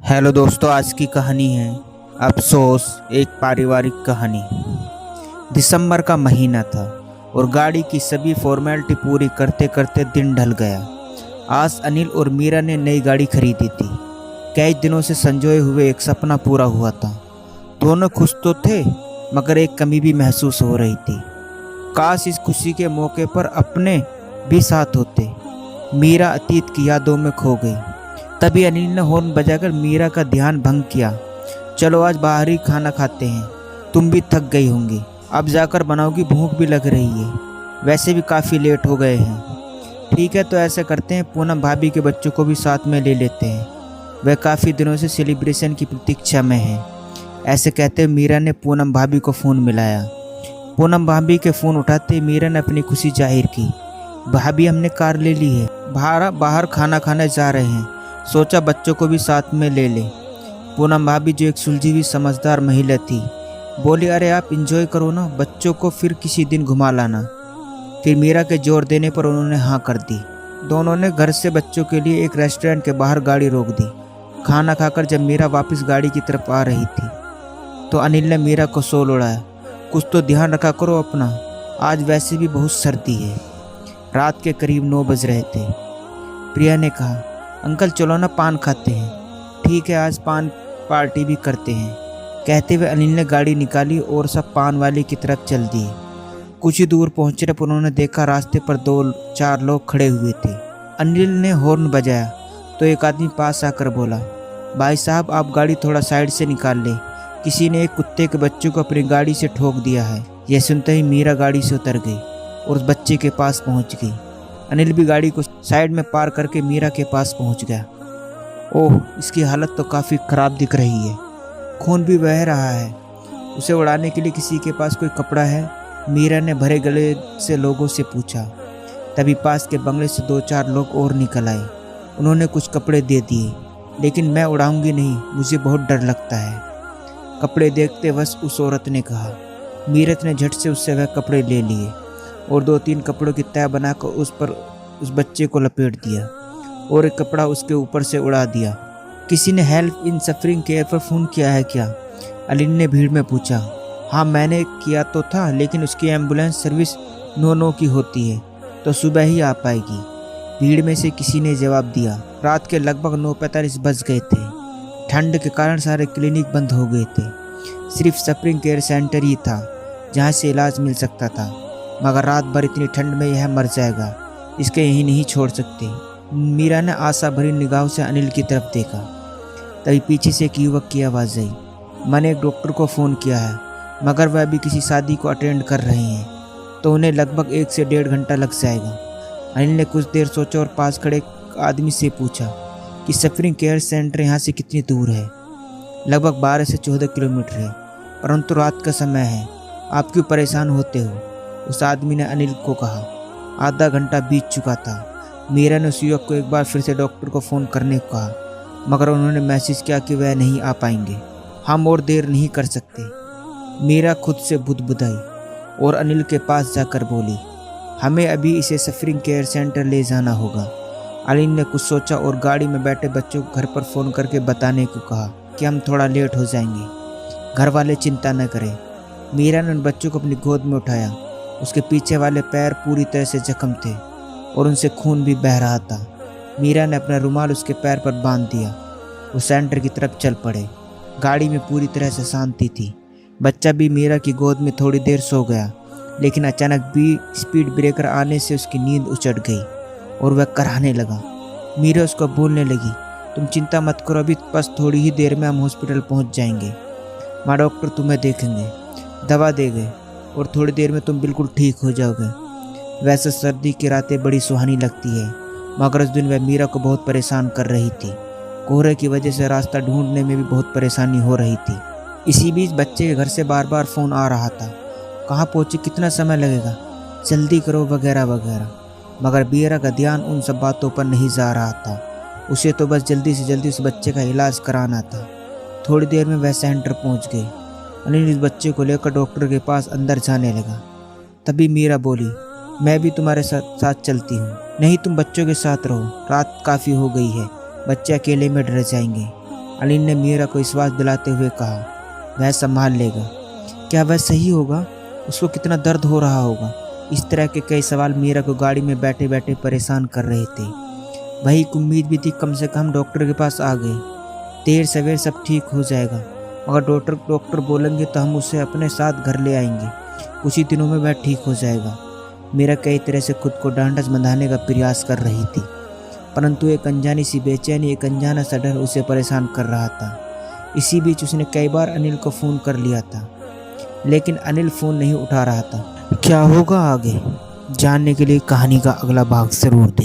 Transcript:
Hello दोस्तों, आज की कहानी है अफसोस, एक पारिवारिक कहानी। दिसंबर का महीना था और गाड़ी की सभी फॉर्मेलिटी पूरी करते करते दिन ढल गया। आज अनिल और मीरा ने नई गाड़ी खरीदी थी। कई दिनों से संजोए हुए एक सपना पूरा हुआ था। दोनों खुश तो थे, मगर एक कमी भी महसूस हो रही थी। काश इस खुशी के मौके पर अपने भी साथ होते। मीरा अतीत की यादों में खो गई। तभी अनिल ने हॉर्न बजाकर मीरा का ध्यान भंग किया। चलो आज बाहर ही खाना खाते हैं, तुम भी थक गई होंगी, अब जाकर बनाओगी, भूख भी लग रही है, वैसे भी काफ़ी लेट हो गए हैं। ठीक है, तो ऐसा करते हैं, पूनम भाभी के बच्चों को भी साथ में ले लेते हैं, वह काफ़ी दिनों से सेलिब्रेशन की प्रतीक्षा में है। ऐसे कहते हुए मीरा ने पूनम भाभी को फ़ोन मिलाया। पूनम भाभी के फ़ोन उठाते मीरा ने अपनी खुशी जाहिर की। भाभी, हमने कार ले ली है, बाहर खाना खाने जा रहे हैं, सोचा बच्चों को भी साथ में ले ले। पूनम भाभी, जो एक सुलझी हुई समझदार महिला थी, बोली, अरे आप इंजॉय करो ना, बच्चों को फिर किसी दिन घुमा लाना। फिर मीरा के जोर देने पर उन्होंने हाँ कर दी। दोनों ने घर से बच्चों के लिए एक रेस्टोरेंट के बाहर गाड़ी रोक दी। खाना खाकर जब मीरा वापस गाड़ी की तरफ आ रही थी तो अनिल ने मीरा को सोल उड़ाया, कुछ तो ध्यान रखा करो अपना, आज वैसे भी बहुत सर्दी है। रात के करीब 9 बज रहे थे। प्रिया ने कहा, अंकल चलो ना पान खाते हैं। ठीक है, आज पान पार्टी भी करते हैं। कहते हुए अनिल ने गाड़ी निकाली और सब पान वाले की तरफ चल दिए। कुछ ही दूर पहुंचने पर उन्होंने देखा रास्ते पर 2-4 लोग खड़े हुए थे। अनिल ने हॉर्न बजाया तो एक आदमी पास आकर बोला, भाई साहब आप गाड़ी थोड़ा साइड से निकाल ले, किसी ने एक कुत्ते के बच्चे को अपनी गाड़ी से ठोक दिया है। यह सुनते ही मीरा गाड़ी से उतर गई और उस बच्चे के पास पहुंच गई। अनिल भी गाड़ी को साइड में पार करके मीरा के पास पहुंच गया। ओह, इसकी हालत तो काफ़ी ख़राब दिख रही है, खून भी बह रहा है, उसे उड़ाने के लिए किसी के पास कोई कपड़ा है? मीरा ने भरे गले से लोगों से पूछा। तभी पास के बंगले से 2-4 लोग और निकल आए। उन्होंने कुछ कपड़े दे दिए, लेकिन मैं उड़ाऊंगी नहीं, मुझे बहुत डर लगता है, कपड़े देखते बस उस औरत ने कहा। मीरत ने झट से उससे वह कपड़े ले लिए और 2-3 कपड़ों की तह बनाकर उस बच्चे को लपेट दिया और एक कपड़ा उसके ऊपर से उड़ा दिया। किसी ने हेल्प इन सफरिंग केयर पर फ़ोन किया है क्या? अनिल ने भीड़ में पूछा। हाँ मैंने किया तो था, लेकिन उसकी एम्बुलेंस सर्विस 9-9 की होती है, तो सुबह ही आ पाएगी, भीड़ में से किसी ने जवाब दिया। रात के लगभग 9:45 बज गए थे। ठंड के कारण सारे क्लिनिक बंद हो गए थे। सिर्फ सफरिंग केयर सेंटर ही था जहाँ से इलाज मिल सकता था, मगर रात भर इतनी ठंड में यह मर जाएगा, इसके यहीं नहीं छोड़ सकते। मीरा ने आशा भरी निगाहों से अनिल की तरफ देखा। तभी पीछे से एक युवक की आवाज़ आई, मैंने एक डॉक्टर को फ़ोन किया है, मगर वह अभी किसी शादी को अटेंड कर रहे हैं, तो उन्हें लगभग 1 से 1.5 घंटा लग जाएगा। अनिल ने कुछ देर सोचा और पास खड़े एक आदमी से पूछा कि सफरिंग केयर सेंटर यहाँ से कितनी दूर है? लगभग 12 से 14 किलोमीटर है, परंतु रात का समय है, आप क्यों परेशान होते हो? उस आदमी ने अनिल को कहा। आधा घंटा बीत चुका था। मीरा ने उस युवक को एक बार फिर से डॉक्टर को फ़ोन करने को कहा, मगर उन्होंने मैसेज किया कि वह नहीं आ पाएंगे, हम और देर नहीं कर सकते। मीरा खुद से बुदबुदाई और अनिल के पास जाकर बोली, हमें अभी इसे सफरिंग केयर सेंटर ले जाना होगा। अनिल ने कुछ सोचा और गाड़ी में बैठे बच्चों को घर पर फ़ोन करके बताने को कहा कि हम थोड़ा लेट हो जाएंगे, घर वाले चिंता न करें। मीरा ने उन बच्चों को अपनी गोद में उठाया। उसके पीछे वाले पैर पूरी तरह से जख्म थे और उनसे खून भी बह रहा था। मीरा ने अपना रुमाल उसके पैर पर बांध दिया। वो सेंटर की तरफ चल पड़े। गाड़ी में पूरी तरह से शांति थी। बच्चा भी मीरा की गोद में थोड़ी देर सो गया, लेकिन अचानक भी स्पीड ब्रेकर आने से उसकी नींद उचट गई और वह कराहने लगा। मीरा उसको बोलने लगी, तुम चिंता मत करो, अभी बस थोड़ी ही देर में हम हॉस्पिटल पहुंच जाएंगे, माँ डॉक्टर तुम्हें देखेंगे, दवा देंगे और थोड़ी देर में तुम बिल्कुल ठीक हो जाओगे। वैसे सर्दी की रातें बड़ी सुहानी लगती है, मगर उस दिन वह मीरा को बहुत परेशान कर रही थी। कोहरे की वजह से रास्ता ढूंढने में भी बहुत परेशानी हो रही थी। इसी बीच बच्चे के घर से बार बार फ़ोन आ रहा था, कहाँ पहुँचे, कितना समय लगेगा, जल्दी करो वगैरह वगैरह, मगर मीरा का ध्यान उन सब बातों पर नहीं जा रहा था। उसे तो बस जल्दी से जल्दी उस बच्चे का इलाज कराना था। थोड़ी देर में वह सेंटर पहुँच गई। अनिल इस बच्चे को लेकर डॉक्टर के पास अंदर जाने लगा। तभी मीरा बोली, मैं भी तुम्हारे साथ चलती हूँ। नहीं, तुम बच्चों के साथ रहो, रात काफ़ी हो गई है, बच्चे अकेले में डर जाएंगे। अनिल ने मीरा को विश्वास दिलाते हुए कहा, वह संभाल लेगा। क्या वह सही होगा? उसको कितना दर्द हो रहा होगा? इस तरह के कई सवाल मीरा को गाड़ी में बैठे बैठे परेशान कर रहे थे। वही एक उम्मीद भी थी, कम से कम डॉक्टर के पास आ गए, देर सवेर सब ठीक हो जाएगा। मगर डॉक्टर बोलेंगे तो हम उसे अपने साथ घर ले आएंगे, कुछ ही दिनों में वह ठीक हो जाएगा। मीरा कई तरह से खुद को ढांढस बंधाने का प्रयास कर रही थी, परंतु एक अनजानी सी बेचैनी, एक अनजाना सा डर उसे परेशान कर रहा था। इसी बीच उसने कई बार अनिल को फ़ोन कर लिया था, लेकिन अनिल फ़ोन नहीं उठा रहा था। क्या होगा आगे, जानने के लिए कहानी का अगला भाग जरूर देखें।